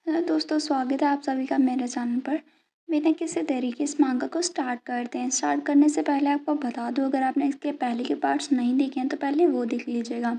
Hello दोस्तों, स्वागत है आप सभी का मेरे चैनल पर। बिना किसी देरी के इस मांगा को स्टार्ट करते हैं। स्टार्ट करने से पहले आपको बता दूं, अगर आपने इसके पहले के पार्ट्स नहीं देखे हैं तो पहले वो देख लीजिएगा।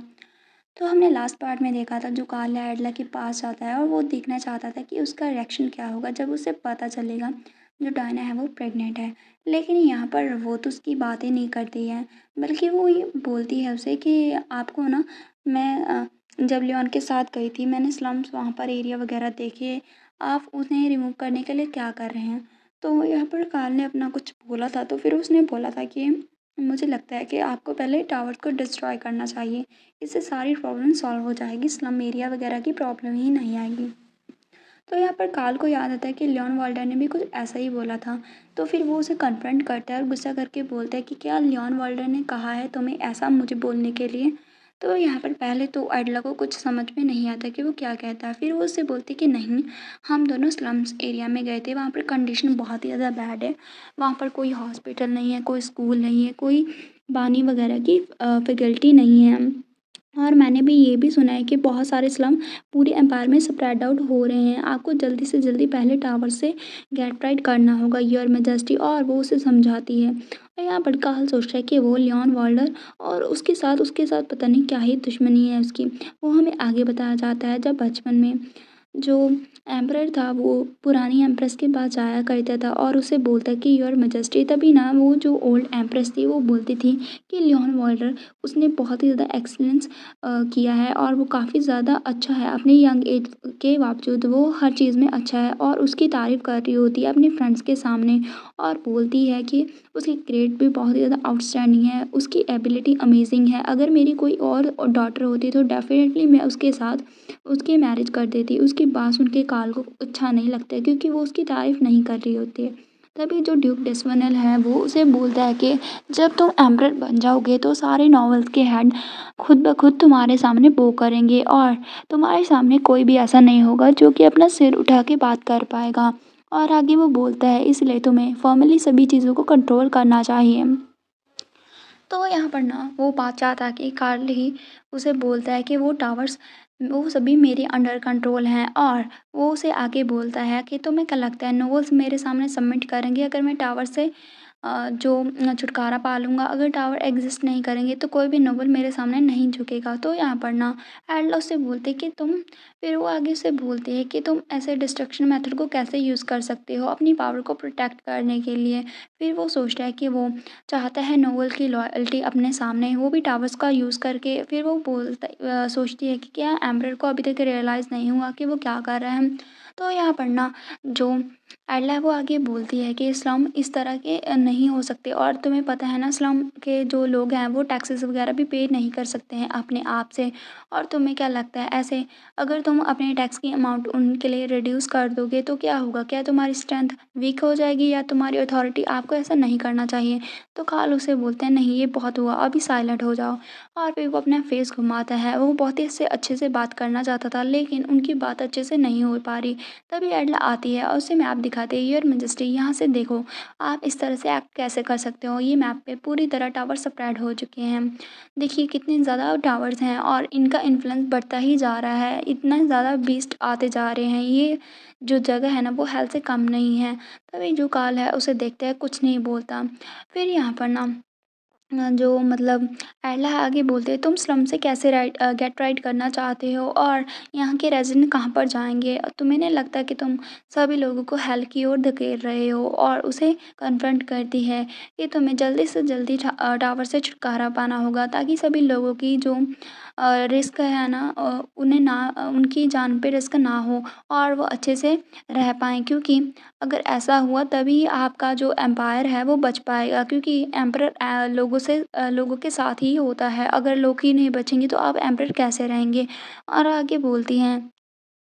तो हमने लास्ट पार्ट में देखा था जो काल्या एडला के पास जाता है और वो देखना चाहता था कि उसका रिएक्शन क्या होगा जब उसे पता चलेगा जो डायना है वो प्रेग्नेंट है। लेकिन यहाँ पर वो तो उसकी बातें नहीं करती है, बल्कि वो ये बोलती है उसे कि आपको ना मैं जब लियोन के साथ गई थी मैंने स्लम्स वहाँ पर एरिया वगैरह देखे, आप उन्हें रिमूव करने के लिए क्या कर रहे हैं। तो यहाँ पर काल ने अपना कुछ बोला था, तो फिर उसने बोला था कि मुझे लगता है कि आपको पहले टावर को डिस्ट्रॉय करना चाहिए। इससे सारी प्रॉब्लम सॉल्व हो जाएगी, स्लम एरिया वगैरह की प्रॉब्लम ही नहीं आएगी। तो यहाँ पर काल को याद आता है कि लियोन वॉल्डर ने भी कुछ ऐसा ही बोला था। तो फिर वो उसे कन्फ्रंट करता है और गुस्सा करके बोलता है कि क्या लियोन वॉल्डर ने कहा है तुम्हें ऐसा मुझे बोलने के लिए। तो यहाँ पर पहले तो एडला को कुछ समझ में नहीं आता कि वो क्या कहता है। फिर वो उससे बोलती कि नहीं, हम दोनों स्लम्स एरिया में गए थे, वहाँ पर कंडीशन बहुत ही ज़्यादा बैड है। वहाँ पर कोई हॉस्पिटल नहीं है, कोई स्कूल नहीं है, कोई पानी वगैरह की फैसिलिटी नहीं है। और मैंने भी ये भी सुना है कि बहुत सारे स्लम पूरे एम्पायर में स्प्रेड आउट हो रहे हैं। आपको जल्दी से जल्दी पहले टावर से गेट राइट करना होगा योर मैजेस्टी। और वो उसे समझाती है। और यहाँ पर काल सोचता है कि वो लियोन वॉल्डर और उसके साथ पता नहीं क्या ही दुश्मनी है उसकी। वो हमें आगे बताया जाता है जब बचपन में जो एम्परर था वो पुरानी एम्प्रेस के पास जाया करता था और उसे बोलता कि योर मैजेस्टी। तभी ना वो जो ओल्ड एम्प्रेस थी वो बोलती थी कि लियोन वॉल्डर उसने बहुत ही ज़्यादा एक्सीलेंस किया है और वो काफ़ी ज़्यादा अच्छा है। अपने यंग एज के बावजूद वो हर चीज़ में अच्छा है और उसकी तारीफ़ कर रही होती है अपने फ्रेंड्स के सामने। और बोलती है कि उसकी ग्रेड भी बहुत ही ज़्यादा आउटस्टैंडिंग है, उसकी एबिलिटी अमेजिंग है। अगर मेरी कोई और डॉटर होती तो डेफिनेटली मैं उसके साथ उसकी मैरिज कर देती। उसकी बात सुन के काल को अच्छा नहीं लगता है क्योंकि वो उसकी तारीफ़ नहीं कर रही होती है। तभी जो ड्यूक डेस्टिनेल है वो उसे बोलता है कि जब तुम एम्परर बन जाओगे तो सारे नॉवेल्स के हेड खुद ब खुद तुम्हारे सामने बो करेंगे और तुम्हारे सामने कोई भी ऐसा नहीं होगा जो कि अपना सिर उठा के बात कर पाएगा। और आगे वो बोलता है इसलिए तुम्हें फॉर्मली सभी चीज़ों को कंट्रोल करना चाहिए। तो यहाँ पर ना वो बात चाहता है कि कार्ल ही उसे बोलता है कि वो टावर्स वो सभी मेरे अंडर कंट्रोल हैं। और वो उसे आगे बोलता है कि तुम्हें क्या लगता है नोवेल्स मेरे सामने सबमिट करेंगे अगर मैं टावर से जो छुटकारा पा लूँगा। अगर टावर एग्जिस्ट नहीं करेंगे तो कोई भी नोबल मेरे सामने नहीं झुकेगा। तो यहाँ पर ना एडला उससे बोलते कि तुम फिर वो आगे से बोलते हैं कि तुम ऐसे डिस्ट्रक्शन मेथड को कैसे यूज़ कर सकते हो अपनी पावर को प्रोटेक्ट करने के लिए। फिर वो सोचता है कि वो चाहता है नोवेल की लॉयल्टी अपने सामने, वो भी टावर्स का यूज़ करके। फिर वो सोचती है कि क्या एम्बरर को अभी तक रियलाइज़ नहीं हुआ कि वो क्या कर रहा है। तो यहाँ पर ना जो एडला है वो आगे बोलती है कि स्लम इस तरह के नहीं हो सकते। और तुम्हें पता है ना स्लम के जो लोग हैं वो टैक्सेस वगैरह भी पे नहीं कर सकते हैं अपने आप से। और तुम्हें क्या लगता है ऐसे अगर तुम अपने टैक्स की अमाउंट उनके लिए रिड्यूस कर दोगे तो क्या होगा, क्या तुम्हारी स्ट्रेंथ वीक हो जाएगी या तुम्हारी अथॉरिटी। आपको ऐसा नहीं करना चाहिए। तो काल उसे बोलते हैं नहीं ये बहुत हुआ, अभी साइलेंट हो जाओ। और फिर वो अपना फेस घुमाता है। वो बहुत ही इससे अच्छे से बात करना चाहता था लेकिन उनकी बात अच्छे से नहीं हो पा रही। तभी एडला आती है और उसे मैप दिखाते हैं योर मैजेस्टी यहाँ से देखो, आप इस तरह से एक्ट कैसे कर सकते हो। ये मैप पे पूरी तरह टावर स्प्रेड हो चुके हैं। देखिए कितने ज़्यादा टावर्स हैं और इनका इन्फ्लुएंस बढ़ता ही जा रहा है। इतना ज़्यादा बीस्ट आते जा रहे हैं। ये जो जगह है ना वो हेल्थ से कम नहीं है। तभी जो काल है उसे देखते हैं, कुछ नहीं बोलता। फिर यहाँ पर ना जो मतलब एडला आगे बोलते हैं तुम स्लम से कैसे गेट राइट करना चाहते हो और यहाँ के रेजिडेंट कहाँ पर जाएंगे। तुम्हें नहीं लगता कि तुम सभी लोगों को हेल की ओर धकेल रहे हो। और उसे कन्फ्रंट करती है कि तुम्हें जल्दी से जल्दी टावर से छुटकारा पाना होगा ताकि सभी लोगों की जो रिस्क है ना उन्हें ना उनकी जान पे रिस्क ना हो और वो अच्छे से रह पाएँ। क्योंकि अगर ऐसा हुआ तभी आपका जो एम्पायर है वो बच पाएगा। क्योंकि एम्परर लोगों के साथ ही होता है। अगर लोग ही नहीं बचेंगे तो आप एम्परर कैसे रहेंगे। और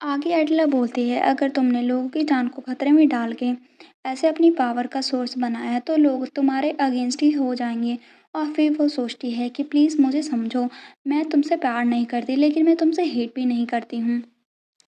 आगे एडला बोलती है अगर तुमने लोगों की जान को खतरे में डाल के ऐसे अपनी पावर का सोर्स बनाया है तो लोग तुम्हारे अगेंस्ट ही हो जाएंगे। और फिर वो सोचती है कि प्लीज़ मुझे समझो, मैं तुमसे प्यार नहीं करती लेकिन मैं तुमसे हेट भी नहीं करती हूँ।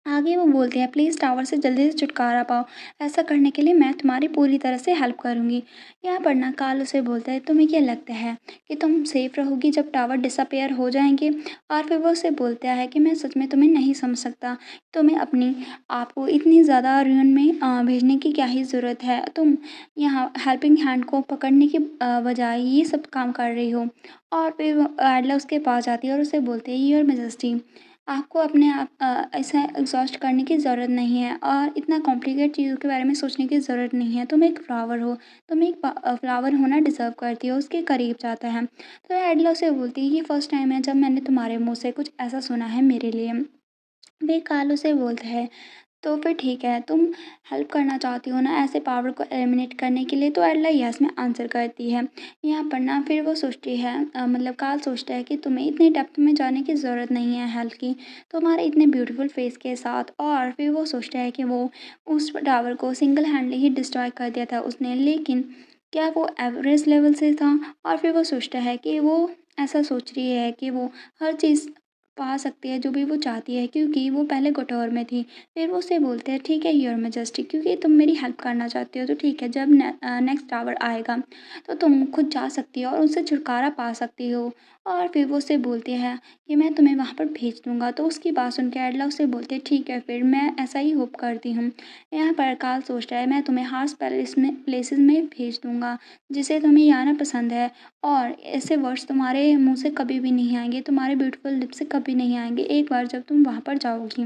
आगे वो बोलते हैं, प्लीज़ टावर से जल्दी से छुटकारा पाओ। ऐसा करने के लिए मैं तुम्हारी पूरी तरह से हेल्प करूँगी। यहाँ पर ना कार्ल उसे बोलता है, तुम्हें क्या लगता है कि तुम सेफ रहोगी जब टावर डिसअपियर हो जाएँगे? और फिर वो उसे बोलता है कि मैं सच में तुम्हें नहीं समझ सकता। तुम्हें अपनी आप को इतनी ज़्यादा रुइन में भेजने की क्या ही ज़रूरत है? तुम यहाँ हेल्पिंग हैंड को पकड़ने की बजाय ये सब काम कर रही हो। और फिर वो एडला उसके पास जाती है और उसे बोलती है, योर मेजेस्टी, आपको अपने आप ऐसा एग्ज़ॉस्ट करने की ज़रूरत नहीं है और इतना कॉम्प्लिकेट चीज़ों के बारे में सोचने की ज़रूरत नहीं है। तुम एक फ्लावर हो, तुम एक फ्लावर होना डिज़र्व करती हो। उसके करीब जाता है। तो एडला उसे बोलती है, ये फर्स्ट टाइम है जब मैंने तुम्हारे मुँह से कुछ ऐसा सुना है मेरे लिए। वे काल उसे बोलता है, तो फिर ठीक है, तुम हेल्प करना चाहती हो ना ऐसे पावर को एलिमिनेट करने के लिए? तो एडला यस में आंसर करती है। यहाँ पर ना फिर वो सोचती है, मतलब कार्ल सोचता है कि तुम्हें इतने डेप्थ में जाने की ज़रूरत नहीं है हेल्प की, तुम्हारे इतने ब्यूटीफुल फेस के साथ। और फिर वो सोचता है कि वो उस टावर को सिंगल हैंडली ही डिस्ट्रॉय कर दिया था उसने, लेकिन क्या वो एवरेज लेवल से था? और फिर वो सोचता है कि वो ऐसा सोच रही है कि वो हर चीज़ पा सकती है जो भी वो चाहती है, क्योंकि वो पहले कठोर में थी। फिर वो उससे बोलते हैं, ठीक है योर मैजेस्टी, क्योंकि तुम मेरी हेल्प करना चाहती हो तो ठीक है, जब नेक्स्ट टावर आएगा तो तुम खुद जा सकती हो और उससे छुटकारा पा सकती हो। और फिर वो उससे बोलती है कि मैं तुम्हें वहाँ पर भेज दूंगा। तो उसकी बात सुन के एडला उससे बोलते हैं, ठीक है, फिर मैं ऐसा ही होप करती हूँ। यहाँ पर काल सोचता है, मैं तुम्हें हार्स पैलेस में प्लेसेस में भेज दूंगा जिसे तुम्हें आना पसंद है, और ऐसे वर्ड्स तुम्हारे मुंह से कभी भी नहीं आएंगे, तुम्हारे ब्यूटीफुल लिप से कभी नहीं आएंगे एक बार जब तुम वहाँ पर जाओगी।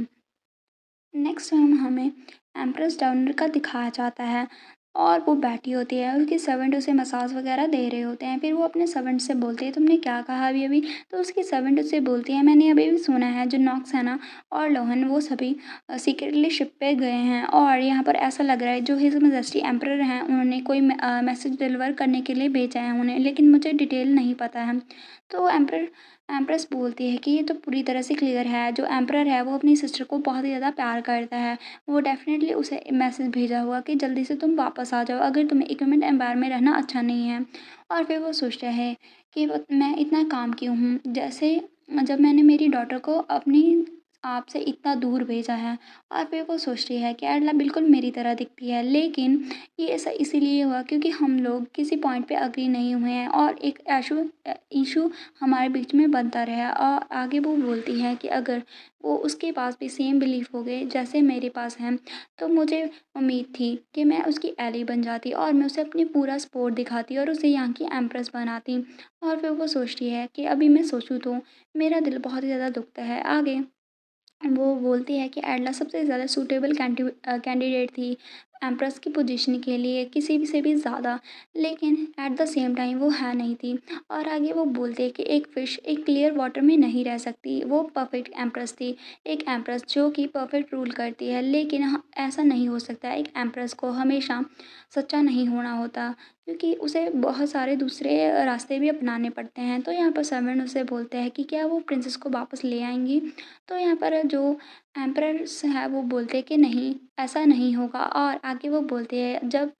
नेक्स्ट टाइम हमें एम्प्रेस डाउनर का दिखाया जाता है और वो बैठी होती है, उसके सर्वेंट उसे मसाज वगैरह दे रहे होते हैं। फिर वो अपने सर्वेंट से बोलती है, तुमने क्या कहा अभी अभी? तो उसकी सर्वेंट उससे बोलती है, मैंने अभी भी सुना है जो नॉक्स है ना और लोहन वो सभी सीक्रेटली शिप पे गए हैं, और यहाँ पर ऐसा लग रहा है जो हिज मेजेस्टी एम्परर हैं उन्होंने कोई मैसेज डिलीवर करने के लिए भेजा है उन्हें, लेकिन मुझे डिटेल नहीं पता है। तो एम्प्रेस बोलती है कि ये तो पूरी तरह से क्लियर है, जो एम्परर है वो अपनी सिस्टर को बहुत ही ज़्यादा प्यार करता है। वो डेफ़िनेटली उसे मैसेज भेजा होगा कि जल्दी से तुम वापस आ जाओ, अगर तुम्हें इक्विपमेंट एम्पायर में रहना अच्छा नहीं है। और फिर वो सोचता है कि वो मैं इतना काम क्यों हूँ? जैसे जब मैंने मेरी डॉटर को अपनी आप से इतना दूर भेजा है। और फिर वो सोचती है कि एडला बिल्कुल मेरी तरह दिखती है, लेकिन ये ऐसा इसीलिए हुआ क्योंकि हम लोग किसी पॉइंट पे एग्री नहीं हुए हैं और एक इशू हमारे बीच में बनता रहा। और आगे वो बोलती है कि अगर वो उसके पास भी सेम बिलीफ हो गए जैसे मेरे पास हैं, तो मुझे उम्मीद थी कि मैं उसकी एली बन जाती और मैं उसे अपनी पूरा सपोर्ट दिखाती और उसे यहाँ की एम्प्रेस बनाती। और फिर वो सोचती है कि अभी मैं सोचूं तो मेरा दिल बहुत ही ज़्यादा दुखता है। आगे वो बोलती है कि एडला सबसे ज़्यादा सूटेबल कैंडिडेट थी एम्प्रेस की पोजीशन के लिए, किसी भी से भी ज़्यादा, लेकिन एट द सेम टाइम वो है नहीं थी। और आगे वो बोलते हैं कि एक फ़िश एक क्लियर वाटर में नहीं रह सकती, वो परफेक्ट एम्प्रेस थी, एक एम्प्रेस जो कि परफेक्ट रूल करती है। लेकिन ऐसा नहीं हो सकता, एक एम्प्रेस को हमेशा सच्चा नहीं होना होता, क्योंकि उसे बहुत सारे दूसरे रास्ते भी अपनाने पड़ते हैं। तो यहाँ पर सर्वेंट उसे बोलते हैं कि क्या वो प्रिंसेस को वापस ले आएंगी? तो यहाँ पर जो एम्परर्स है वो बोलते हैं कि नहीं, ऐसा नहीं होगा। और आगे वो बोलते हैं, जब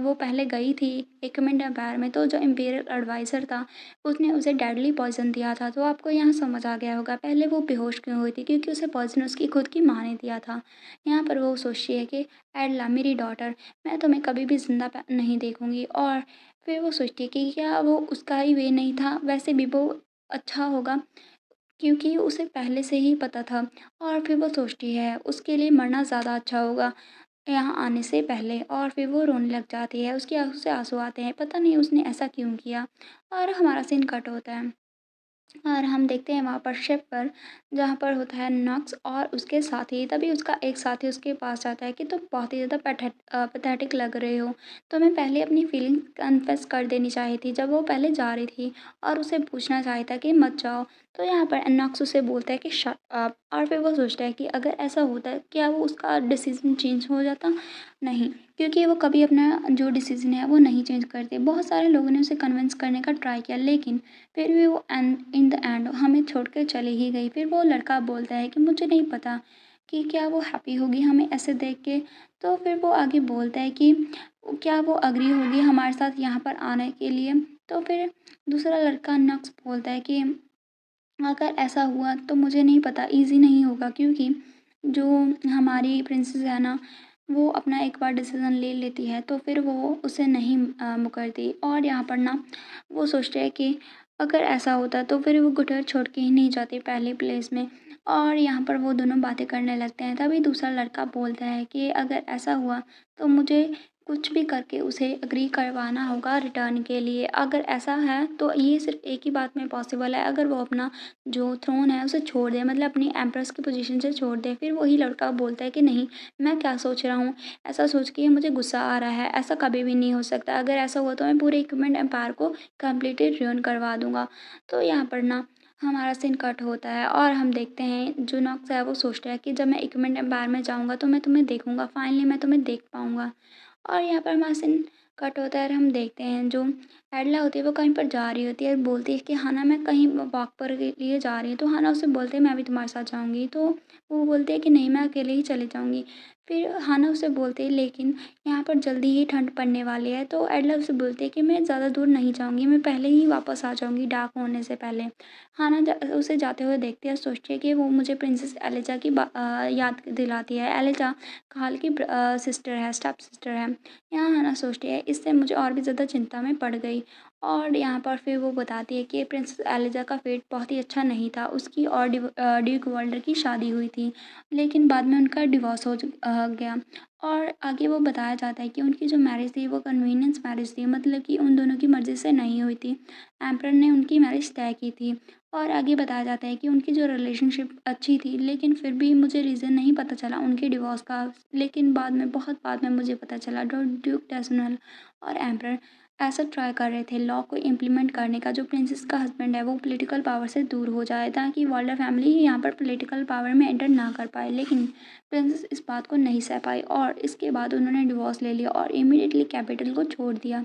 वो पहले गई थी एकमेंट एम्पायर में, तो जो इम्पीरियल एडवाइज़र था उसने उसे डेडली पॉइजन दिया था। तो आपको यहाँ समझ आ गया होगा पहले वो बेहोश क्यों हुई थी, क्योंकि उसे पॉइजन उसकी खुद की माँ ने दिया था। यहाँ पर वो सोचती है कि एडला मेरी डॉटर, मैं तुम्हें कभी भी ज़िंदा नहीं देखूँगी। और फिर वो सोचती है कि क्या वो उसका ही वे नहीं था, वैसे भी वो अच्छा होगा, क्योंकि उसे पहले से ही पता था। और फिर वो सोचती है उसके लिए मरना ज़्यादा अच्छा होगा यहाँ आने से पहले। और फिर वो रोने लग जाती है, उसकी आँखों से आंसू आते हैं, पता नहीं उसने ऐसा क्यों किया। और हमारा सीन कट होता है और हम देखते हैं वहाँ पर शिप पर, जहाँ पर होता है नक्स और उसके साथी। तभी उसका एक साथी उसके पास जाता है कि तुम बहुत ही ज़्यादा पैथेटिक लग रहे हो, तो मैं पहले अपनी फीलिंग कन्फेस कर देनी चाहिए थी जब वो पहले जा रही थी, और उसे पूछना चाहिए था कि मत जाओ। तो यहाँ पर नक्स उसे बोलता है कि शट अप। और फिर वो सोचता है कि अगर ऐसा होता है क्या वो उसका डिसीजन चेंज हो जाता? नहीं, क्योंकि वो कभी अपना जो डिसीजन है वो नहीं चेंज करते। बहुत सारे लोगों ने उसे कन्विंस करने का ट्राई किया, लेकिन फिर भी वो इन द एंड हमें छोड़ कर चली ही गई। फिर वो लड़का बोलता है कि मुझे नहीं पता कि क्या वो हैप्पी होगी हमें ऐसे देख के। तो फिर वो आगे बोलता है कि क्या वो अग्री होगी हमारे साथ यहाँ पर आने के लिए। तो फिर दूसरा लड़का नक्स बोलता है कि अगर ऐसा हुआ तो मुझे नहीं पता, ईज़ी नहीं होगा, क्योंकि जो हमारी प्रिंसेस है ना, वो अपना एक बार डिसीज़न ले लेती है तो फिर वो उसे नहीं मुकरती। और यहाँ पर ना वो सोचते हैं कि अगर ऐसा होता तो फिर वो गुटर छोड़ के ही नहीं जाती पहली प्लेस में। और यहाँ पर वो दोनों बातें करने लगते हैं, तभी दूसरा लड़का बोलता है कि अगर ऐसा हुआ तो मुझे कुछ भी करके उसे एग्री करवाना होगा रिटर्न के लिए। अगर ऐसा है तो ये सिर्फ़ एक ही बात में पॉसिबल है, अगर वो अपना जो थ्रोन है उसे छोड़ दे, मतलब अपनी एम्प्रेस की पोजीशन से छोड़ दे। फिर वही लड़का बोलता है कि नहीं, मैं क्या सोच रहा हूँ, ऐसा सोच के मुझे गुस्सा आ रहा है, ऐसा कभी भी नहीं हो सकता। अगर ऐसा हुआ तो मैं पूरे इक्विपमेंट एम्पायर को कंप्लीटली रुइन करवा दूँगा। तो यहाँ पर ना हमारा सीन कट होता है और हम देखते हैं जो नॉक्स है वो सोचता है कि जब मैं इक्विपमेंट एम्पायर में जाऊँगा तो मैं तुम्हें देखूँगा, फाइनली मैं तुम्हें देख पाऊँगा। और यहाँ पर हमारा सीन कट होता है और हम देखते हैं जो एडला होती है वो कहीं पर जा रही होती है और बोलती है कि हाँ मैं कहीं वॉक पर के लिए जा रही हूँ। तो हाँ उससे बोलते हैं मैं भी तुम्हारे साथ जाऊँगी। तो वो बोलती है कि नहीं, मैं अकेले ही चली जाऊँगी। फिर हाना उसे बोलती है लेकिन यहाँ पर जल्दी ही ठंड पड़ने वाली है। तो एडला उसे बोलती है कि मैं ज़्यादा दूर नहीं जाऊँगी, मैं पहले ही वापस आ जाऊँगी डार्क होने से पहले। हाना उसे जाते हुए देखती है और सोचती है कि वो मुझे प्रिंसेस एलिजा की याद दिलाती है। एलिजा खाल की सिस्टर है, स्टेप सिस्टर है। यहाँ हाना सोचती है, इससे मुझे और भी ज़्यादा चिंता में पड़ गई। और यहाँ पर फिर वो बताती है कि प्रिंसेस एलिजा का फेट बहुत ही अच्छा नहीं था। उसकी और ड्यूक वॉल्टर की शादी हुई थी, लेकिन बाद में उनका डिवोर्स गया। और आगे वो बताया जाता है कि उनकी जो मैरिज थी वो कन्वीनियंस मैरिज थी, मतलब कि उन दोनों की मर्ज़ी से नहीं हुई थी। एम्परर ने उनकी मैरिज तय की थी। और आगे बताया जाता है कि उनकी जो रिलेशनशिप अच्छी थी, लेकिन फिर भी मुझे रीज़न नहीं पता चला उनके डिवोर्स का। लेकिन बाद में, बहुत बाद में मुझे पता चला ड्यूक डेसनल और एम्परर ऐसा ट्राई कर रहे थे लॉ को इम्प्लीमेंट करने का, जो प्रिंसेस का हस्बैंड है वो पॉलिटिकल पावर से दूर हो जाए, ताकि वॉल्डर फैमिली यहाँ पर पॉलिटिकल पावर में एंटर ना कर पाए। लेकिन प्रिंसेस इस बात को नहीं सह पाई और इसके बाद उन्होंने डिवोर्स ले लिया और इमीडिएटली कैपिटल को छोड़ दिया।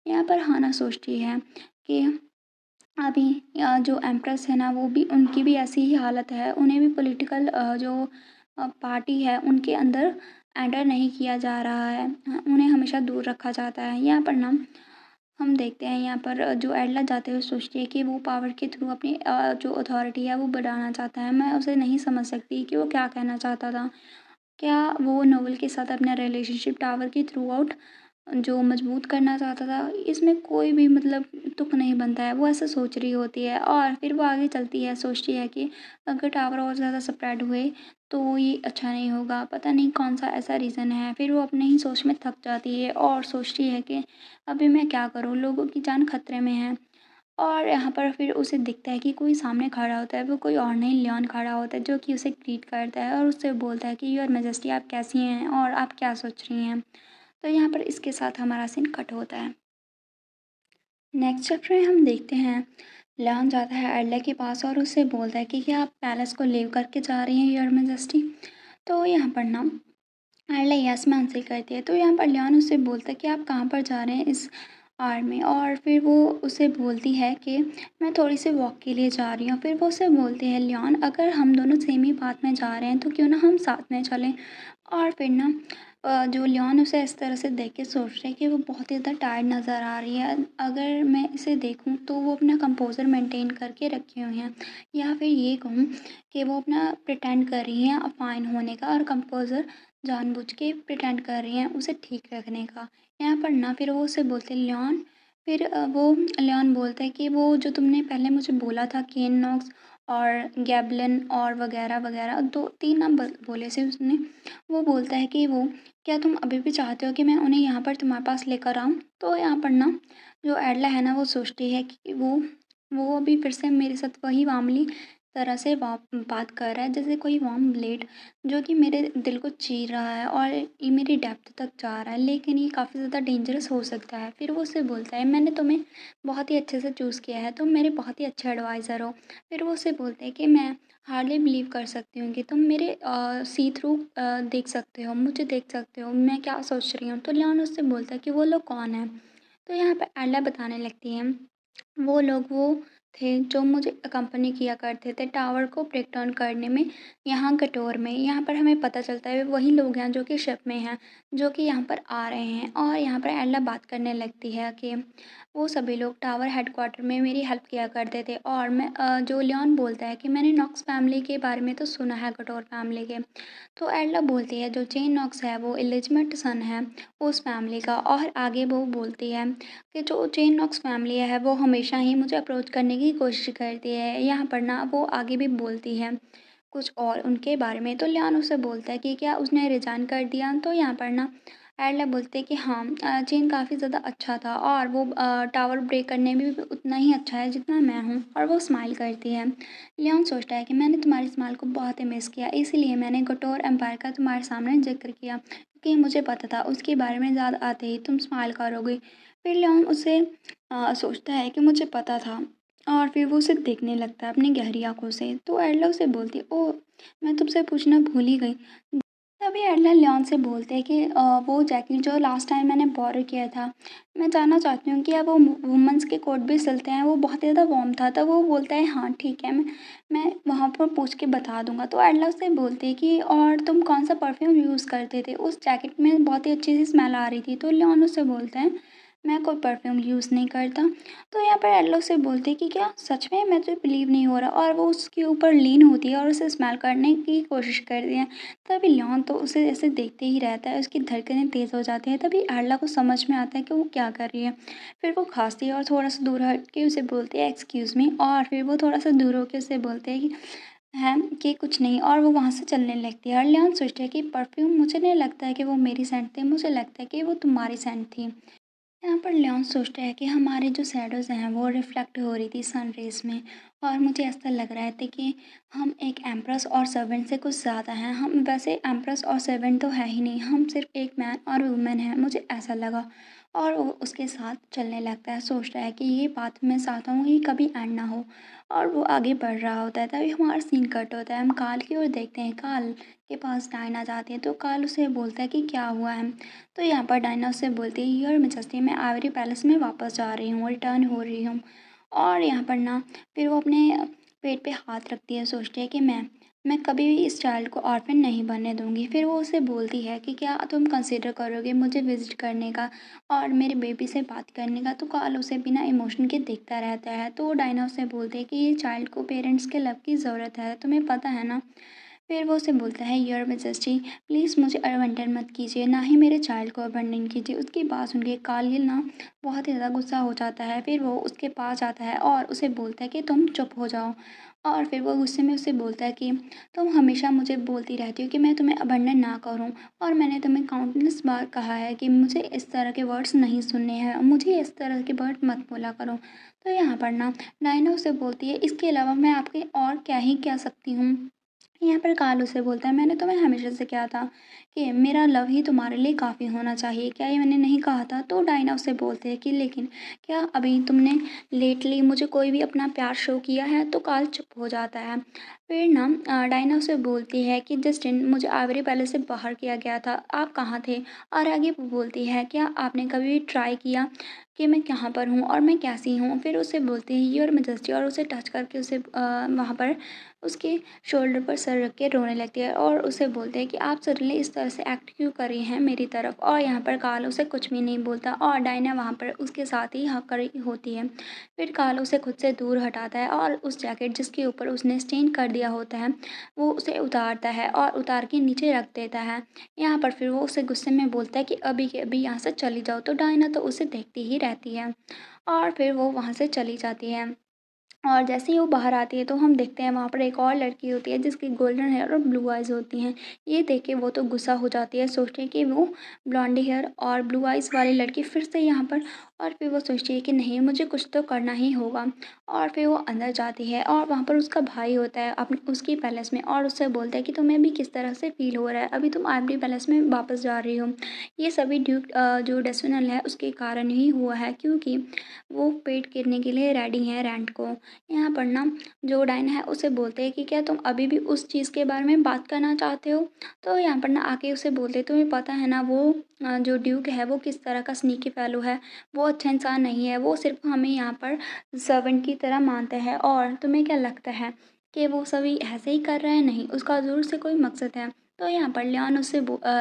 यहाँ पर हाना सोचती है कि अभी जो एम्प्रेस है ना, वो भी, उनकी भी ऐसी ही हालत है। उन्हें भी पॉलिटिकल जो पार्टी है उनके अंदर एंटर नहीं किया जा रहा है। उन्हें हमेशा दूर रखा जाता है। यहाँ पर ना हम देखते हैं, यहाँ पर जो एडला जाते हुए सोचती है कि वो पावर के थ्रू अपनी जो अथॉरिटी है वो बढ़ाना चाहता है। मैं उसे नहीं समझ सकती कि वो क्या कहना चाहता था। क्या वो नोवेल के साथ अपना रिलेशनशिप टावर के थ्रू आउट जो मजबूत करना चाहता था? इसमें कोई भी मतलब तुक नहीं बनता है। वो ऐसा सोच रही होती है और फिर वो आगे चलती है, सोचती है कि अगर टावर और ज़्यादा स्प्रेड हुए तो ये अच्छा नहीं होगा। पता नहीं कौन-सा ऐसा रीज़न है। फिर वो अपने ही सोच में थक जाती है और सोचती है कि अभी मैं क्या करूँ? लोगों की जान खतरे में है। और यहाँ पर फिर उसे दिखता है कि कोई सामने खड़ा होता है। वो कोई और नहीं, लियोन खड़ा होता है, जो कि उसे ग्रीट करता है और उससे बोलता है कि योर मैजेस्टी, आप कैसी हैं और आप क्या सोच रही हैं? तो यहाँ पर इसके साथ हमारा सीन कट होता है। नेक्स्ट चैप्टर में हम देखते हैं, लियोन जाता है एडला के पास और उससे बोलता है कि क्या आप पैलेस को लीव करके जा रही हैं योर मैजेस्टी? तो यहाँ पर ना एडला यस में आंसर करती है। तो यहाँ पर लियोन उससे बोलता है कि आप कहाँ पर जा रहे हैं इस आर में? और फिर वो उसे बोलती है कि मैं थोड़ी सी वॉक के लिए जा रही हूँ। फिर वो उसे बोलती है, लियोन अगर हम दोनों सेम ही पाथ में जा रहे हैं तो क्यों ना हम साथ में चलें। और फिर ना जो लियोन उसे इस तरह से देख के सोच रहे हैं कि वो बहुत ही ज़्यादा टायर्ड नज़र आ रही है। अगर मैं इसे देखूं तो वो अपना कंपोज़र मेंटेन करके रखे हुए हैं, या फिर ये कहूँ कि वो अपना प्रिटेंड कर रही हैं फाइन होने का और कंपोज़र जानबूझ के प्रिटेंड कर रही हैं उसे ठीक रखने का। यहाँ पर ना फिर वो उसे बोलते हैं, लियोन। फिर वो लियोन बोलता है कि वो जो तुमने पहले मुझे बोला था, केन नॉक्स और गैबलिन और वगैरह वगैरह, 2-3 नाम बोले से उसने। वो बोलता है कि वो, क्या तुम अभी भी चाहते हो कि मैं उन्हें यहाँ पर तुम्हारे पास लेकर आऊँ? तो यहाँ पर ना जो एडला है ना वो सोचती है कि वो अभी फिर से मेरे साथ वही मामूली तरह से बात कर रहा है, जैसे कोई वार्म ब्लेड जो कि मेरे दिल को चीर रहा है और ये मेरी डेप्थ तक जा रहा है, लेकिन ये काफ़ी ज़्यादा डेंजरस हो सकता है। फिर वो उससे बोलता है, मैंने तुम्हें बहुत ही अच्छे से चूज़ किया है, तुम मेरे बहुत ही अच्छे एडवाइज़र हो। फिर वो उससे बोलते हैं कि मैं हार्डली बिलीव कर सकती हूँ कि तुम मेरे सी थ्रू देख सकते हो, मुझे देख सकते हो, मैं क्या सोच रही हूँ। तो लियोन उससे बोलता है कि वो लोग कौन है? तो यहाँ पे एल्ला बताने लगती है, वो लोग वो थे जो मुझे अकम्पनी किया करते थे टावर को ब्रेक डाउन करने में यहाँ कटोर में। यहाँ पर हमें पता चलता है वही लोग हैं जो कि शिप में हैं, जो कि यहाँ पर आ रहे हैं और यहाँ पर एल्ला बात करने लगती है कि वो सभी लोग टावर हेडक्वार्टर में मेरी हेल्प किया करते थे और जो लियोन बोलता है कि मैंने नॉक्स फैमिली के बारे में तो सुना है कटोर फैमिली के। तो एल्ला बोलती है जो जेन नॉक्स है वो इलिजिमेट सन है उस फैमिली का और आगे वो बोलती है कि जो जेन नॉक्स फैमिली है वो हमेशा ही मुझे अप्रोच करने की कोशिश करती है। यहाँ पर ना वो आगे भी बोलती है कुछ और उनके बारे में। तो लियान उससे बोलता है कि क्या उसने रिज़ाइन कर दिया? तो यहाँ पर ना एडला बोलते हैं कि हाँ जेन काफ़ी ज़्यादा अच्छा था और वो टावर ब्रेक करने में भी उतना ही अच्छा है जितना मैं हूँ और वो स्माइल करती है। लियोन सोचता है कि मैंने तुम्हारी स्माइल को बहुत ही मिस किया इसीलिए मैंने कटोर एम्पायर का तुम्हारे सामने जिक्र किया क्योंकि मुझे पता था उसके बारे में ज़्यादा आते ही तुम स्माइल करोगे। फिर लियोन उसे सोचता है कि मुझे पता था और फिर वो उसे देखने लगता है अपनी गहरी आँखों से। तो एडला उसे बोलती है, ओह! मैं तुमसे पूछना भूल ही गई। तभी एडला लियोन से बोलते हैं कि वो जैकेट जो लास्ट टाइम मैंने बोरो किया था, मैं जानना चाहती हूँ कि क्या वो वुमेन्स के कोट भी सिलते हैं? वो बहुत ही ज़्यादा वार्म था। तब वो बोलता है हाँ, ठीक है मैं वहाँ पर पूछ के बता दूँगा। तो एडला उससे बोलती है कि और तुम कौन-सा परफ्यूम यूज़ करते थे? उस जैकेट में बहुत ही अच्छी-सी स्मेल आ रही थी। तो लियोन उससे बोलता है, मैं कोई परफ्यूम यूज़ नहीं करता। तो यहाँ पर एडला उससे बोलती है कि क्या सच में? मैं तो बिलीव नहीं हो रहा और वो उसके ऊपर लीन होती है और उसे स्मेल करने की कोशिश करती है। तभी लियोन तो उसे ऐसे देखते ही रहता है, उसकी धड़कनें तेज़ हो जाती हैं। तभी आर्ला को समझ में आता है कि वो क्या कर रही है। फिर वो खाँसती है और थोड़ा-सा दूर हट के उसे बोलती है एक्सक्यूज़ मी और फिर वो थोड़ा-सा दूर होके उसे बोलते हैं कि कुछ नहीं और वो वहाँ से चलने लगती है और लियोन सोचता है कि परफ्यूम मुझे नहीं लगता है कि वो मेरी सेंट थी, मुझे लगता है कि वो तुम्हारी सेंट थी। यहाँ पर लियोन सोचता है कि हमारे जो शैडोज़ हैं वो रिफ्लेक्ट हो रही थी सन रेज़ में और मुझे ऐसा लग रहा था कि हम एक एम्प्रेस और सर्वेंट से कुछ ज़्यादा हैं। हम वैसे एम्प्रेस और सर्वेंट तो है ही नहीं, हम सिर्फ एक मैन और वुमेन हैं, मुझे ऐसा लगा। और वो उसके साथ चलने लगता है, सोचता है कि ये बात मैं चाहता हूँ कि कभी एंड ना हो और वो आगे बढ़ रहा होता है। तभी हमारा सीन कट होता है, हम काल की ओर देखते हैं। काल के पास डायना जाती है तो काल उसे बोलता है कि क्या हुआ है? तो यहाँ पर डायना उससे बोलती है योर मैजेस्टी मैं आइवरी पैलेस में वापस जा रही हूँ, रिटर्न हो रही हूँ। और यहाँ पर ना फिर वो अपने पेट पे हाथ रखती है, सोचती है कि मैं कभी भी इस चाइल्ड को ऑर्फन नहीं बनने दूँगी। फिर वो उसे बोलती है कि क्या तुम कंसिडर करोगे मुझे विज़िट करने का और मेरे बेबी से बात करने का? तो काल उसे बिना इमोशन के देखता रहता है। तो डायना उसे बोलती है कि ये चाइल्ड को पेरेंट्स के लव की ज़रूरत है, तुम्हें पता है ना? फिर वो उसे बोलता है योर मैजेस्टी प्लीज़ मुझे अबंडन मत कीजिए, ना ही मेरे चाइल्ड को अबंडन कीजिए। उसकी बात सुन के कालिल ना बहुत ही ज़्यादा गुस्सा हो जाता है। फिर वो उसके पास आता है और उसे बोलता है कि तुम चुप हो जाओ। और फिर वो गुस्से में उसे बोलता है कि तुम हमेशा मुझे बोलती रहती हो कि मैं तुम्हें अबंडन ना करूं और मैंने तुम्हें काउंटलेस बार कहा है कि मुझे इस तरह के वर्ड्स नहीं सुनने हैं, मुझे इस तरह के वर्ड मत बोला करो। तो यहाँ पर ना नायना उसे बोलती है इसके अलावा मैं आपके और क्या ही कह सकती हूँ। यहाँ पर काल उसे बोलता है मैंने तुम्हें हमेशा से कहा था कि मेरा लव ही तुम्हारे लिए काफ़ी होना चाहिए, क्या ये मैंने नहीं कहा था? तो डायना उसे बोलते हैं कि लेकिन क्या अभी तुमने लेटली मुझे कोई भी अपना प्यार शो किया है? तो काल चुप हो जाता है। फिर ना डायना उसे बोलती है कि जस्टिन मुझे आइवरी पैलेस से बाहर किया गया था, आप कहाँ थे? और आगे वो बोलती है क्या आपने कभी भी ट्राई किया कि मैं कहाँ पर हूँ और मैं कैसी हूँ? फिर उसे बोलते हैं योर मैजेस्टी और उसे टच करके उसे वहाँ पर उसके शोल्डर पर सर रख के रोने लगती है और उसे बोलते हैं कि आप सडनली इस तरह से एक्ट क्यों कर रही हैं मेरी तरफ। और यहाँ पर काल उसे कुछ भी नहीं बोलता और डायना वहाँ पर उसके साथ ही हक कर होती है। फिर काल उसे खुद से दूर हटाता है और उस जैकेट जिसके ऊपर उसने स्टेन कर दिया होता है वो उसे उतारता है और उतार के नीचे रख देता है। यहाँ पर फिर वो उसे गुस्से में बोलता है कि अभी के अभी यहाँ से चली जाओ। तो डायना तो उसे देखती ही रहती है और फिर वो वहाँ से चली जाती है। और जैसे ही वो बाहर आती है तो हम देखते हैं वहाँ पर एक और लड़की होती है जिसकी गोल्डन हेयर और ब्लू आइज़ होती हैं। ये देख के वो तो गुस्सा हो जाती है, सोचती है कि वो ब्लॉन्डी हेयर और ब्लू आइज़ वाली लड़की फिर से यहाँ पर। और फिर वो सोचती है कि नहीं मुझे कुछ तो करना ही होगा। और फिर वो अंदर जाती है और वहाँ पर उसका भाई होता है अपने उसकी पैलेस में और उससे बोलता है कि तुम्हें अभी किस तरह से फ़ील हो रहा है? अभी तुम आइवरी पैलेस में वापस जा रही हो। ये सभी ड्यूक जो डेस्टिनेल है उसके कारण ही हुआ है क्योंकि वो पेट गिरने के लिए रेडी हैं रैंट को। यहाँ पर ना जो डायना है उसे बोलते हैं कि क्या तुम अभी भी उस चीज़ के बारे में बात करना चाहते हो? तो यहाँ पर ना आके उसे बोलते तुम्हें पता है ना वो जो ड्यूक है वो किस तरह का स्नीकी फेलो है। वो अच्छा इंसान नहीं है, वो सिर्फ़ हमें यहाँ पर सर्वेंट की तरह मानता है। और तुम्हें क्या लगता है कि वो सभी ऐसे ही कर रहे हैं? नहीं, उसका ज़रूर से कोई मकसद है। तो यहाँ पर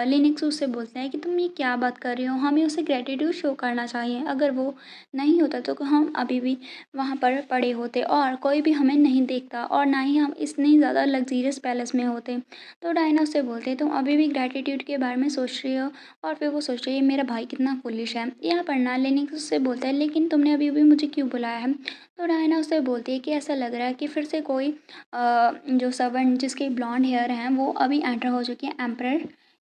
लिनक्स उससे बोलता है कि तुम ये क्या बात कर रहे हो? हमें उसे ग्रैटिट्यूड शो करना चाहिए। अगर वो नहीं होता तो हम अभी भी वहाँ पर पड़े होते और कोई भी हमें नहीं देखता, और ना ही हम इतनी ज़्यादा लग्ज़रियस पैलेस में होते। तो डायना उससे बोलते हैं, तुम अभी भी ग्रैटिट्यूड के बारे में सोच रही हो? और फिर वो सोच रही है मेरा भाई कितना फुलिश है। यहाँ पर ना लिनक्स उससे बोलता है, लेकिन तुमने अभी भी मुझे क्यों बुलाया है? तो डायना उससे बोलती है कि ऐसा लग रहा है कि फिर से कोई जो सर्वेंट जिसके ब्लॉन्ड हेयर हैं वो अभी एंटर हो चुकी है एम्परर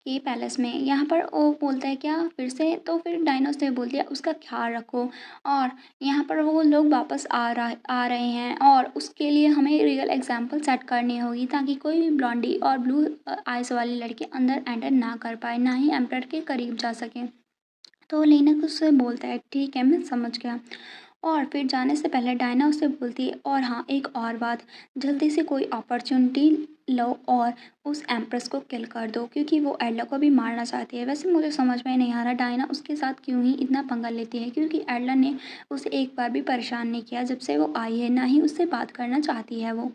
के पैलेस में। यहाँ पर वो बोलता है क्या फिर से? तो फिर डायना उससे बोलती है उसका ख्याल रखो। और यहाँ पर वो लोग वापस आ रहे हैं और उसके लिए हमें रियल एग्जाम्पल सेट करनी होगी, ताकि कोई भी ब्लॉन्डी और ब्लू आइज़ वाली लड़की अंदर एंटर ना कर पाए, ना ही एम्परर के करीब जा सके। तो लिनक्स उससे बोलता है ठीक है, मैं समझ गया। और फिर जाने से पहले डायना उससे बोलती है, और हाँ एक और बात, जल्दी से कोई अपॉर्चुनिटी लो और उस एम्प्रेस को किल कर दो, क्योंकि वो एडला को भी मारना चाहती है। वैसे मुझे समझ में नहीं आ रहा डायना उसके साथ क्यों ही इतना पंगा लेती है, क्योंकि एडला ने उसे एक बार भी परेशान नहीं किया जब से वो आई है, ना ही उससे बात करना चाहती है वो।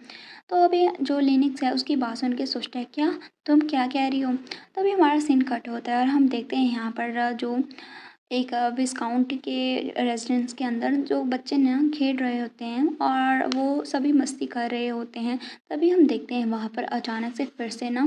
तो अभी जो लिनक्स है उसकी बात सुन के सोचता है क्या तुम क्या कह रही हो? तभी हमारा सीन कट होता है और हम देखते हैं यहाँ पर जो एक विस्काउंट के रेजिडेंस के अंदर जो बच्चे ना खेल रहे होते हैं और वो सभी मस्ती कर रहे होते हैं। तभी हम देखते हैं वहाँ पर अचानक से फिर से ना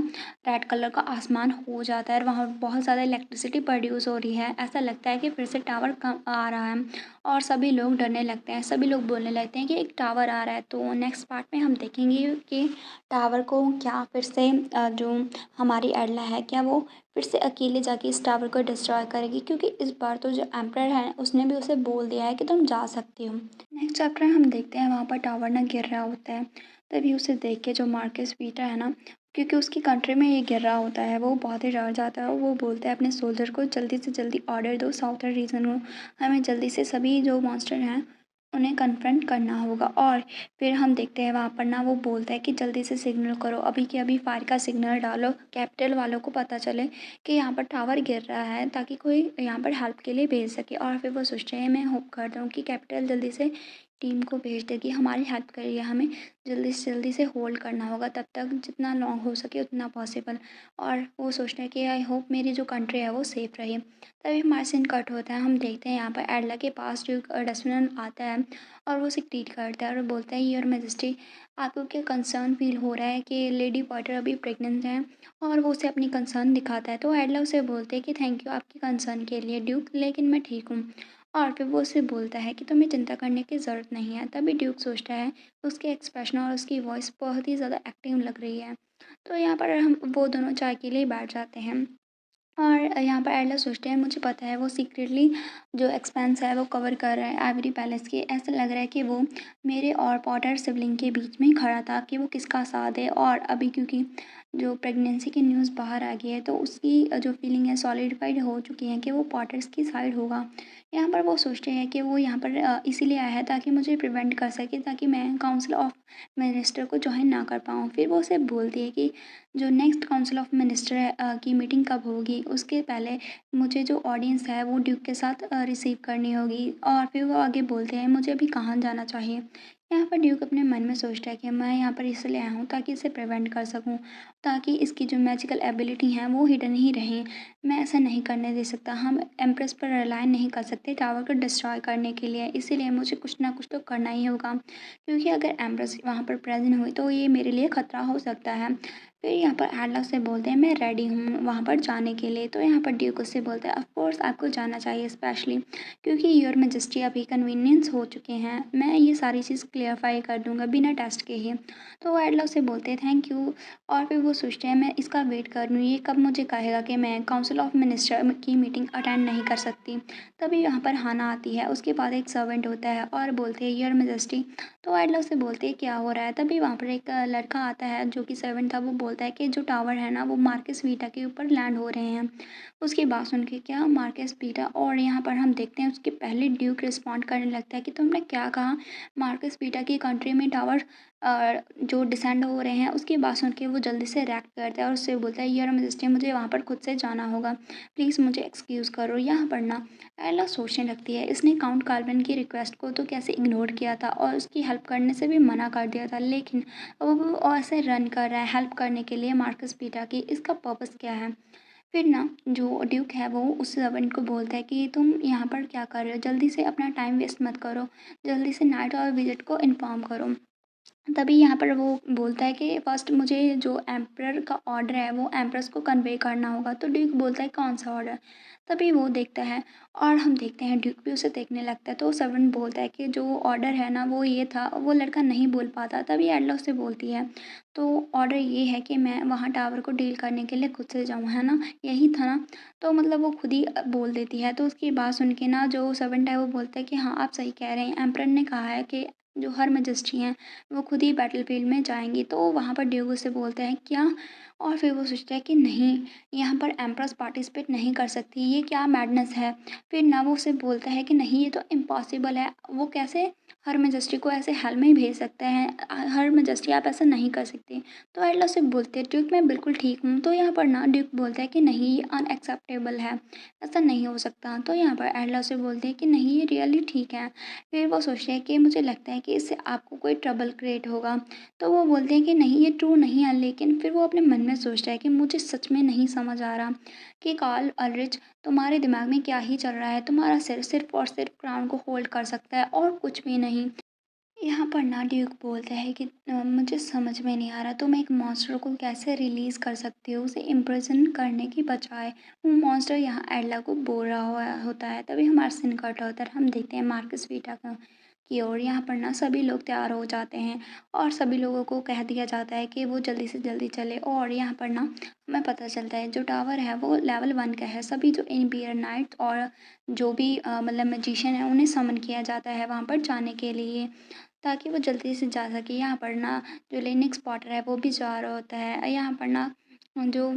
रेड कलर का आसमान हो जाता है और वहाँ बहुत ज़्यादा इलेक्ट्रिसिटी प्रोड्यूस हो रही है। ऐसा लगता है कि फिर से टावर कम आ रहा है और सभी लोग डरने लगते हैं। सभी लोग बोलने लगते हैं कि एक टावर आ रहा है। तो नेक्स्ट पार्ट में हम देखेंगे कि टावर को क्या फिर से जो हमारी एडला है क्या वो फिर से अकेले जाके इस टावर को डिस्ट्रॉय करेगी, क्योंकि इस बार तो जो एम्परर है उसने भी उसे बोल दिया है कि तुम जा सकती हो। नेक्स्ट चैप्टर हम देखते हैं वहाँ पर टावर ना गिर रहा होता है। तभी उसे देख के जो मार्कस पीटर है ना, क्योंकि उसकी कंट्री में ये गिर रहा होता है, वो बहुत ही डर जाता है। वो बोलता है अपने सोल्जर को जल्दी से जल्दी ऑर्डर दो साउथर्न रीजन को, हमें जल्दी से सभी जो मॉन्स्टर हैं उन्हें कन्फ्रंट करना होगा। और फिर हम देखते हैं वहाँ पर ना वो बोलता है कि जल्दी से सिग्नल करो, अभी के अभी फायर का सिग्नल डालो, कैपिटल वालों को पता चले कि यहाँ पर टावर गिर रहा है, ताकि कोई यहाँ पर हेल्प के लिए भेज सके। और फिर वो सोचते हैं मैं होप करता हूँ कि कैपिटल जल्दी से टीम को भेज देगी हमारी हेल्प करिए, हमें जल्दी से होल्ड करना होगा तब तक जितना लॉन्ग हो सके उतना पॉसिबल। और वो सोचते हैं कि आई होप मेरी जो कंट्री है वो सेफ़ रहे। तभी हमारा सीन कट होता है, हम देखते हैं यहाँ पर एडला के पास जो डस्टबिन आता है और वो उसे ग्रीट करता है और बोलता है योर मैजेस्टी, आपको क्या कंसर्न फील हो रहा है कि लेडी पॉटर अभी प्रेग्नेंट है? और वो उसे अपनी कंसर्न दिखाता है। तो एडला उसे बोलते हैं कि थैंक यू आपकी कंसर्न के लिए ड्यूक, लेकिन मैं ठीक हूँ। और फिर वो उसे बोलता है कि तुम्हें चिंता करने की ज़रूरत नहीं है। तभी ड्यूक सोचता है उसके एक्सप्रेशन और उसकी वॉइस बहुत ही ज़्यादा एक्टिव लग रही है। तो यहाँ पर हम वो दोनों चाय के लिए बैठ जाते हैं। और यहाँ पर एडलर सोचते हैं मुझे पता है वो सीक्रेटली जो एक्सपेंस है वो कवर कर रहा है आइवरी पैलेस के। ऐसा लग रहा है कि वो मेरे और पॉटर सिबलिंग के बीच में ही खड़ा था कि वो किसका साथ दे। और अभी क्योंकि जो प्रेगनेंसी की न्यूज़ बाहर आ गई है तो उसकी जो फीलिंग है सॉलिडिफाइड हो चुकी है कि वो पॉटर्स की साइड होगा। यहाँ पर वो सोचते हैं कि वो यहाँ पर इसीलिए आया है ताकि मुझे प्रिवेंट कर सके, ताकि मैं काउंसिल ऑफ मिनिस्टर को ज्वाइन ना कर पाऊँ। फिर वो उसे बोलती है कि जो नेक्स्ट काउंसिल ऑफ मिनिस्टर की मीटिंग कब होगी उसके पहले मुझे जो ऑडियंस है वो ड्यूक के साथ रिसीव करनी होगी। और फिर वो आगे बोलते हैं मुझे अभी कहाँ जाना चाहिए। यहाँ पर ड्यूक अपने मन में सोचता है कि मैं यहाँ पर इसलिए आया हूँ ताकि इसे प्रिवेंट कर सकूँ, ताकि इसकी जो मैजिकल एबिलिटी हैं वो हिडन ही रहें। मैं ऐसा नहीं करने दे सकता, हम एम्प्रेस पर रिलाय नहीं कर सकते टावर को डिस्ट्रॉय करने के लिए, इसीलिए मुझे कुछ ना कुछ तो करना ही होगा, क्योंकि अगर एम्प्रेस वहाँ पर प्रेजेंट हुई तो ये मेरे लिए खतरा हो सकता है। फिर यहाँ पर एडलॉक से बोलते हैं मैं रेडी हूँ वहाँ पर जाने के लिए। तो यहाँ पर ड्यूक उससे बोलते हैं ऑफ कोर्स आपको जाना चाहिए, स्पेशली क्योंकि योर मैजेस्टी अभी कन्वीनियंस हो चुके हैं, मैं ये सारी चीज़ क्लियरफाई कर दूंगा बिना टेस्ट के ही। तो वो एडलॉक से बोलते हैं थैंक यू। और फिर वो सोचते हैं मैं इसका वेट कर लूँ, ये कब मुझे कहेगा कि मैं काउंसिल ऑफ मिनिस्टर की मीटिंग अटेंड नहीं कर सकती। तभी यहाँ पर हाना आती है, उसके बाद एक सर्वेंट होता है और बोलते हैं योर मैजेस्टी। तो एडलॉक से बोलते हैं क्या हो रहा है। तभी वहाँ पर एक लड़का आता है जो कि सर्वेंट था, वो बोलता है कि जो टावर है ना वो मार्कस वीटा के ऊपर लैंड हो रहे हैं। उसकी बात सुन के क्या मार्कस वीटा, और यहाँ पर हम देखते हैं उसके पहले ड्यूक रिस्पॉन्ड करने लगता है कि तुमने क्या कहा। मार्कस वीटा की कंट्री में टावर जो डिसेंड हो रहे हैं उसकी बात सुन के वो जल्दी से रिएक्ट करता है और उससे बोलता है योर मैजेस्टी मुझे वहाँ पर खुद से जाना होगा, प्लीज़ मुझे एक्सक्यूज़ करो। यहाँ पर ना एला सोचने लगती है इसने काउंट कार्बन की रिक्वेस्ट को तो कैसे इग्नोर किया था और उसकी हेल्प करने से भी मना कर दिया था, लेकिन अब वो ऐसे रन कर रहा है हेल्प करने के लिए मार्कस पीटा की। इसका पर्पस क्या है। फिर ना जो ड्यूक है वो उस सर्वेंट को बोलता है कि तुम यहाँ पर क्या कर रहे हो, जल्दी से अपना टाइम वेस्ट मत करो, जल्दी से नाइट और विजिट को इन्फॉर्म करो। तभी यहाँ पर वो बोलता है कि फर्स्ट मुझे जो एम्परर का ऑर्डर है वो एम्प्रेस को कन्वे करना होगा। तो ड्यूक बोलता है कौन सा ऑर्डर। तभी वो देखता है और हम देखते हैं ड्यूक भी उसे देखने लगता है। तो सर्वेंट बोलता है कि जो ऑर्डर है ना वो ये था, वो लड़का नहीं बोल पाता। तभी एडला उससे बोलती है तो ऑर्डर ये है कि मैं वहाँ टावर को डील करने के लिए खुद से जाऊँ, है ना, यही था ना। तो मतलब वो खुद ही बोल देती है। तो उसकी बात सुन के ना जो सर्वेंट है वो बोलता है कि हाँ आप सही कह रहे हैं, एम्परर ने कहा है कि जो हर मैजेस्टी हैं वो खुद ही बैटलफील्ड में जाएंगी। तो वहाँ पर ड्यूगो से बोलते हैं क्या, और फिर वो सोचता है कि नहीं, यहाँ पर एम्प्रेस पार्टिसिपेट नहीं कर सकती, ये क्या मैडनेस है। फिर ना वो उसे बोलता है कि नहीं ये तो इम्पॉसिबल है, वो कैसे हर मैजेस्टी को ऐसे हेल में भेज सकते हैं, हर मैजेस्टी आप ऐसा नहीं कर सकते। तो एडला से बोलते हैं ड्यूक मैं बिल्कुल ठीक हूँ। तो यहाँ पर ना ड्यूक बोलता है कि नहीं ये अनएक्सेप्टेबल है, ऐसा नहीं हो सकता। तो यहाँ पर एडला से बोलते हैं कि नहीं ये रियली ठीक है। फिर वो सोचते हैं कि मुझे लगता है कि इससे आपको कोई ट्रबल क्रिएट होगा। तो वो बोलते हैं कि नहीं ये ट्रू नहीं है, लेकिन फिर वो अपने मन में सोचता है कि मुझे सच में नहीं समझ आ रहा कि कार्ल अल्ड्रिच तुम्हारे दिमाग में क्या ही चल रहा है। तुम्हारा सिर सिर्फ और सिर्फ क्राउन को होल्ड कर सकता है और कुछ भी नहीं। यहाँ पर ना ड्यूक बोलता है कि मुझे समझ में नहीं आ रहा तुम एक मॉन्स्टर को कैसे रिलीज़ कर सकते हो, उसे इम्प्रिजन करने की बजाय। वो मॉन्स्टर यहाँ एडला को बोल रहा हुआ होता है। तभी हमारा सीन कट होता है, हम देखते हैं मार्कस वीटा की ओर। यहाँ पर ना सभी लोग तैयार हो जाते हैं और सभी लोगों को कह दिया जाता है कि वो जल्दी से जल्दी चले। और यहाँ पर ना हमें पता चलता है जो टावर है वो लेवल 1 का है। सभी जो इम्पियर नाइट और जो भी मतलब मैजिशियन है उन्हें समन किया जाता है वहाँ पर जाने के लिए, ताकि वो जल्दी से जा सके। यहाँ पर ना जो लिनक्स पॉटर है वो भी जा रहा होता है। यहाँ पर ना जो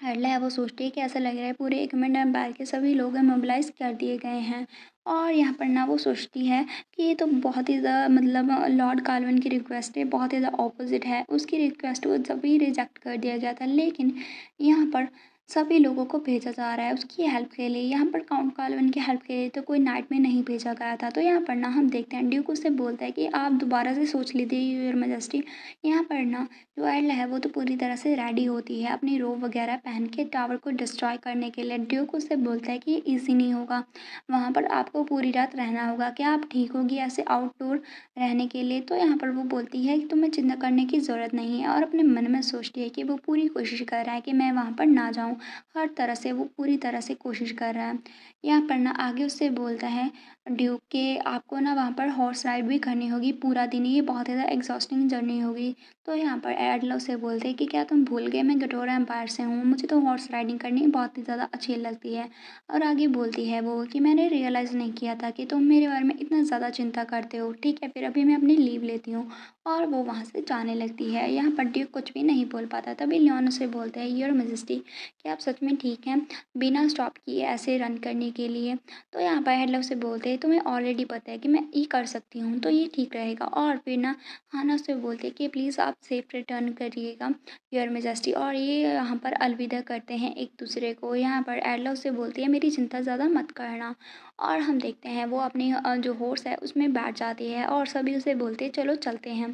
हेडला है वो सोचती है कि ऐसा लग रहा है पूरे एकमेंट एम्पायर के सभी लोग मोबिलाइज कर दिए गए हैं। और यहाँ पर ना वो सोचती है कि ये तो बहुत ही ज़्यादा मतलब लॉर्ड कार्वन की रिक्वेस्ट है, बहुत ही ज़्यादा ऑपोजिट है। उसकी रिक्वेस्ट को जब भी रिजेक्ट कर दिया गया था, लेकिन यहाँ पर सभी लोगों को भेजा जा रहा है उसकी हेल्प के लिए। यहाँ पर काउंट कार्वन की हेल्प के लिए तो कोई नाइट में नहीं भेजा गया था। तो यहाँ पर ना हम देखते हैं ड्यूक उससे बोलता है कि आप दोबारा से सोच लीजिए योर मैजेस्टी। यहाँ पर ना जो एडला है वो तो पूरी तरह से रेडी होती है अपनी रोब वगैरह पहन के टावर को डिस्ट्रॉय करने के लिए। ड्यूक उससे बोलता है कि ये ईजी नहीं होगा, वहाँ पर आपको पूरी रात रहना होगा, क्या आप ठीक होगी ऐसे आउटडोर रहने के लिए। तो यहाँ पर वो बोलती है कि तुम्हें चिंता करने की ज़रूरत नहीं है, और अपने मन में सोचती है कि वो पूरी कोशिश कर रहा है कि मैं वहाँ पर ना जाऊँ। हर तरह से वो पूरी तरह से कोशिश कर रहा है। यहाँ पर ना आगे उससे बोलता है ड्यूक के आपको ना वहाँ पर हॉर्स राइड भी करनी होगी पूरा दिन, ये बहुत ज़्यादा एग्जॉस्टिंग जर्नी होगी। तो यहाँ पर एडला से बोलते हैं कि क्या तुम भूल गए मैं गटोरा एम्पायर से हूँ, मुझे तो हॉर्स राइडिंग करनी बहुत ही ज़्यादा अच्छी लगती है। और आगे बोलती है वो कि मैंने रियलाइज़ नहीं किया था कि तुम मेरे बारे में इतना ज़्यादा चिंता करते हो, ठीक है फिर अभी मैं अपनी लीव लेती हूँ। और वो वहाँ से जाने लगती है। यहाँ पर ड्यूक कुछ भी नहीं बोल पाता। तभी लियोन से बोलते हैं योर मैजेस्टी क्या आप सच में ठीक हैं बिना स्टॉप किए ऐसे रन करने के लिए। तो यहाँ पर हेडला से बोलते हैं तुम्हें ऑलरेडी पता है कि मैं ये कर सकती हूँ तो ये ठीक रहेगा। और फिर ना हाना से बोलते हैं कि प्लीज़ आप सेफ रिटर्न करिएगा योर मैजेस्टी। और ये यहाँ पर अलविदा करते हैं एक दूसरे को। यहाँ पर एडला से बोलती है मेरी चिंता ज़्यादा मत करना। और हम देखते हैं वो अपनी जो हॉर्स है उसमें बैठ जाती है और सभी उसे बोलते हैं चलो चलते हैं।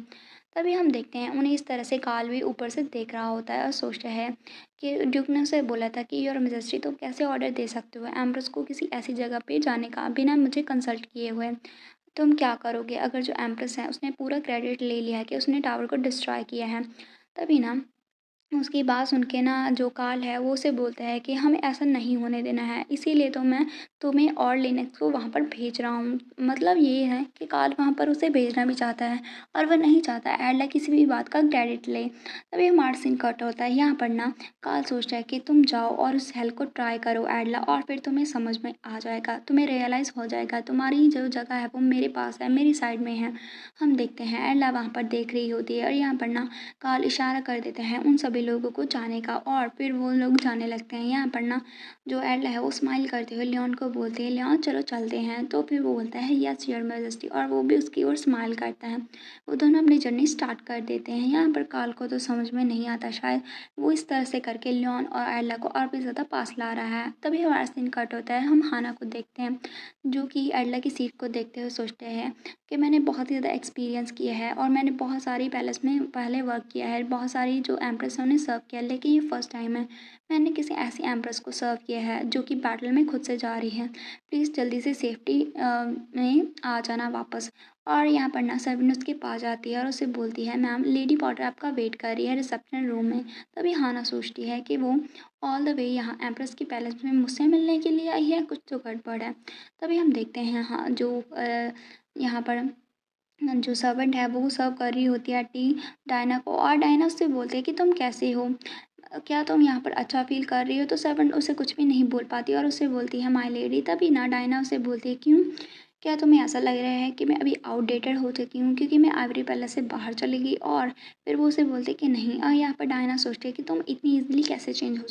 तभी हम देखते हैं उन्हें इस तरह से काल भी ऊपर से देख रहा होता है और सोचता है कि ड्यूक ने उसे बोला था कि योर मैजेस्टी तुम कैसे ऑर्डर दे सकते हो एम्प्रेस को किसी ऐसी जगह पे जाने का बिना मुझे कंसल्ट किए हुए। तुम क्या करोगे अगर जो एम्प्रेस है उसने पूरा क्रेडिट ले लिया है कि उसने टावर को डिस्ट्रॉय किया है। तभी ना उसकी बात सुन के ना जो कार्ल है वो उसे बोलता है कि हमें ऐसा नहीं होने देना है, इसीलिए तो मैं तुम्हें और लिनक्स को वहाँ पर भेज रहा हूँ। मतलब ये है कि कार्ल वहाँ पर उसे भेजना भी चाहता है और वह नहीं चाहता एडला किसी भी बात का क्रेडिट ले। तभी हमारा सीन कट होता है। यहाँ पर ना कार्ल सोचता है कि तुम जाओ और उस हेल्प को ट्राई करो एडला, और फिर तुम्हें समझ में आ जाएगा, तुम्हें रियलाइज़ हो जाएगा तुम्हारी जो जगह है वो मेरे पास है, मेरी साइड में है। हम देखते हैं एडला वहाँ पर देख रही होती है और यहाँ पर ना कार्ल इशारा कर देते हैं उन सभी सभी लोगों को जाने का। और फिर वो लोग जाने लगते हैं। यहाँ पर ना जो एडला है वो स्माइल करते हुए लियोन को बोलती है, लियोन चलो चलते हैं। तो फिर वो बोलता है यस योर मैजेस्टी, और वो भी उसकी ओर स्माइल करता है। वो दोनों अपनी जर्नी स्टार्ट कर देते हैं। यहाँ पर कार्ल को तो समझ में नहीं आता, शायद वो इस तरह से करके लियोन और एडला को और भी ज़्यादा पास ला रहा है। तभी हमारा सीन कट होता है, हम हाना को देखते हैं जो कि एडला की सीट को देखते हुए सोचते हैं कि मैंने बहुत ही ज़्यादा एक्सपीरियंस किया है और मैंने बहुत सारी पैलेस में पहले वर्क किया है, बहुत सारी जो एम्प्रेस है उन्हें सर्व किया, लेकिन ये फर्स्ट टाइम है मैंने किसी ऐसी एम्प्रेस को सर्व किया है जो कि बैटल में खुद से जा रही है। प्लीज़ जल्दी से सेफ्टी में आ जाना वापस। और यहाँ पर ना सर्विन उसके पास जाती है और उसे बोलती है मैम लेडी पॉटर आपका वेट कर रही है रिसेप्शन रूम में। तभी हाना सोचती है कि वो ऑल द वे यहाँ एम्प्रेस की पैलेस में मुझसे मिलने के लिए आई है, कुछ तो गड़बड़ है। तभी हम देखते हैं हाँ जो यहाँ पर जो सर्वेंट है वो सर्व कर रही होती है टी डायना को, और डायना उससे बोलती है कि तुम कैसे हो, क्या तुम यहाँ पर अच्छा फील कर रही हो। तो सर्वेंट उसे कुछ भी नहीं बोल पाती और उससे बोलती है माय लेडी। तभी ना डायना उसे बोलती है क्यों, क्या तुम्हें ऐसा लग रहा है कि मैं अभी आउटडेटेड हो चुकी हूँ क्योंकि मैं आइवरी पैलेस से बाहर चली गई। और फिर वो उसे बोलते कि नहीं। और यहाँ पर डायना सोचती है कि तुम इतनी ईजिली कैसे चेंज हो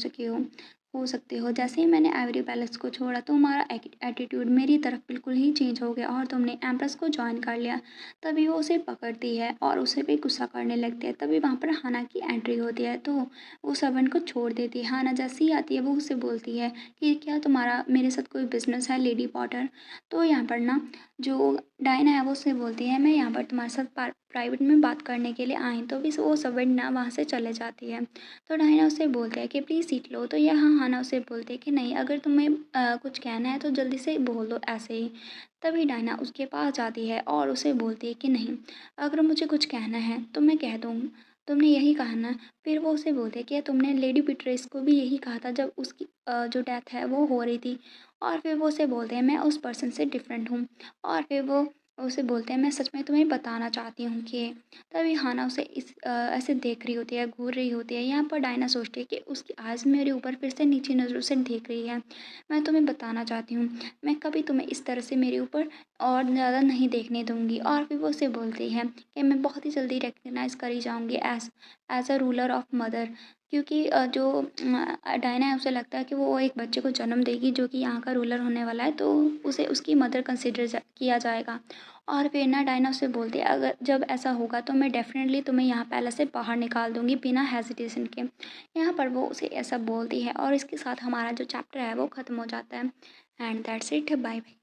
सकते हो। जैसे ही मैंने आइवरी पैलेस को छोड़ा तो तुम्हारा एटीट्यूड मेरी तरफ बिल्कुल ही चेंज हो गया और तुमने एम्प्रेस को ज्वाइन कर लिया। तभी वो उसे पकड़ती है और उसे भी गुस्सा करने लगती है। तभी वहाँ पर हाना की एंट्री होती है तो वो सर्वेंट को छोड़ देती है। हाना जैसे ही आती है वो उसे बोलती है कि क्या तुम्हारा मेरे साथ कोई बिजनेस है लेडी पॉटर। तो यहाँ पर ना जो डायना है वो उससे बोलती है मैं यहाँ पर तुम्हारे साथ प्राइवेट में बात करने के लिए आई। तो भी वो सर्वेंट ना वहाँ से चले जाती है। तो डायना उससे बोलते हैं कि प्लीज़ सीट लो। तो यहाँ हाना उसे बोलते हैं कि नहीं, अगर तुम्हें कुछ कहना है तो जल्दी से बोल दो ऐसे ही। तभी डायना उसके पास जाती है और उसे बोलती है कि नहीं, अगर मुझे कुछ कहना है तो मैं कह दूँ, तुमने यही कहा ना। फिर वो उसे बोलते हैं कि तुमने लेडी बिट्रेस को भी यही कहा था जब उसकी जो डेथ है वो हो रही थी। और फिर वो उसे बोलते हैं मैं उस पर्सन से डिफरेंट हूँ। और फिर वो उसे बोलते हैं मैं सच में तुम्हें बताना चाहती हूँ कि। तभी हाना उसे ऐसे देख रही होती है, घूर रही होती है। यहाँ पर डायना सोचती है कि उसकी आइज़ मेरे ऊपर फिर से नीची नज़रों से देख रही है। मैं तुम्हें बताना चाहती हूँ, मैं कभी तुम्हें इस तरह से मेरे ऊपर और ज़्यादा नहीं देखने दूँगी। और फिर वो उसे बोलती है कि मैं बहुत ही जल्दी रिकग्नाइज़ करी जाऊँगी as a ruler of mother. क्योंकि जो डायना है उसे लगता है कि वो एक बच्चे को जन्म देगी जो कि यहाँ का रूलर होने वाला है, तो उसे उसकी मदर कंसिडर किया जाएगा। और फिर ना डायना उसे बोलती है अगर जब ऐसा होगा तो मैं डेफिनेटली तुम्हें यहाँ पैलेस से बाहर निकाल दूँगी बिना हेजिटेशन के। यहाँ पर वो उसे ऐसा बोलती है और इसके साथ हमारा जो चैप्टर है वो ख़त्म हो जाता है। And that's it, bye bye.